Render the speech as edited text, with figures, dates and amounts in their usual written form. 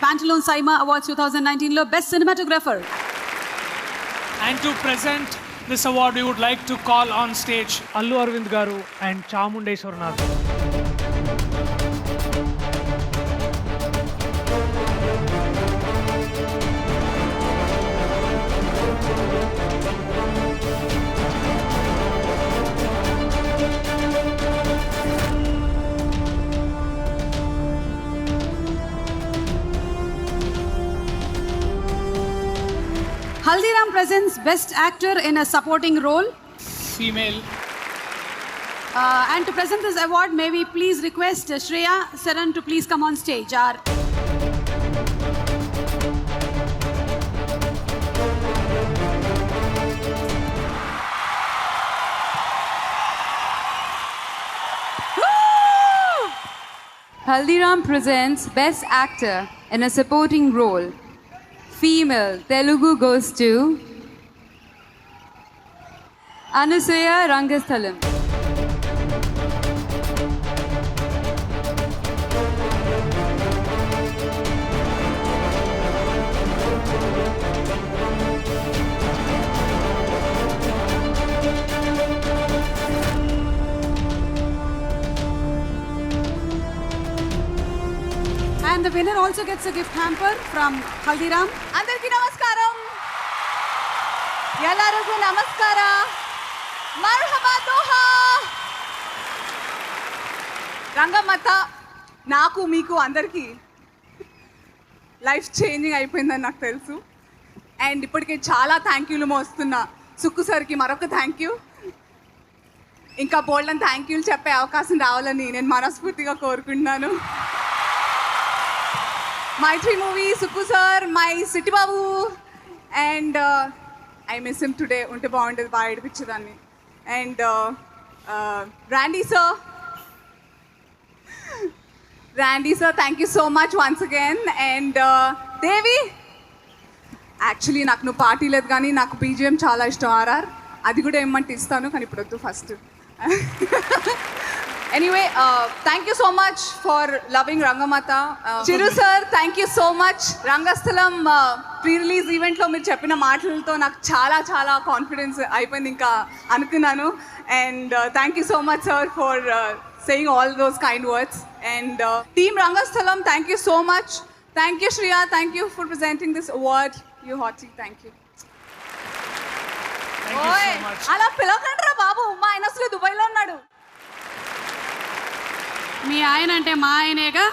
Pantaloon Saima Awards 2019 లో best cinematographer. And to present this award, we would like to call on stage Allu Arvind garu and Chamundeshwaranath. Haldiram presents best actor in a supporting role. Female. And to present this award, may we please request Shreya Saran to please come on stage. Haldiram presents Best Actor in a Supporting Role. Female, Telugu goes to Anusaya Rangasthalam. And the winner also gets a gift hamper from Haldiram. అందరికీ నమస్కారం. ಎಲ್ಲರಿಗೂ ನಮಸ್ಕಾರ. మర్హబా Doha. Rangammatha నాకు మీకు అందరికీ life changing అయిపోయిందని నాకు తెలుసు. అండ్ ఇప్పటికే చాలా థ్యాంక్ యూలు మోస్తున్నా. సుక్కు సార్కి మరొక థ్యాంక్ యూ. ఇంకా బోల్డన్ థ్యాంక్ యూలు చెప్పే అవకాశం రావాలని నేను మనస్ఫూర్తిగా కోరుకుంటున్నాను. My 3 movies, Sukku sir, my City Babu, and I miss him today. Unte baagundadi baa edipichadani. And Randy sir, thank you so much once again. And Devi, actually నాకు నువ్వు party లేదు కానీ నాకు BGM చాలా ఇష్టం. ఆర్ఆర్ అది కూడా ఏమంటే ఇస్తాను కానీ ఇప్పుడు వద్దు first. Anyway, thank you so much for loving Rangamata. Chiru sir, thank you so much. Rangasthalam pre-release event లో మీరు చెప్పిన మాటలతో నాకు చాలా చాలా కాన్ఫిడెన్స్ అయిపోయింది ఇంకా అనుకున్నాను. And thank you so much sir for saying all those kind words. And team Rangasthalam, thank you so much. Thank you Shreya, thank you for presenting this award. You hotty, thank you. Thank you so much. అలా పిలవకండి రా బాబు, మా ఆయన అసలు దుబాయ్లో ఉన్నాడు. మీ ఆయన అంటే మా ఆయనేగా.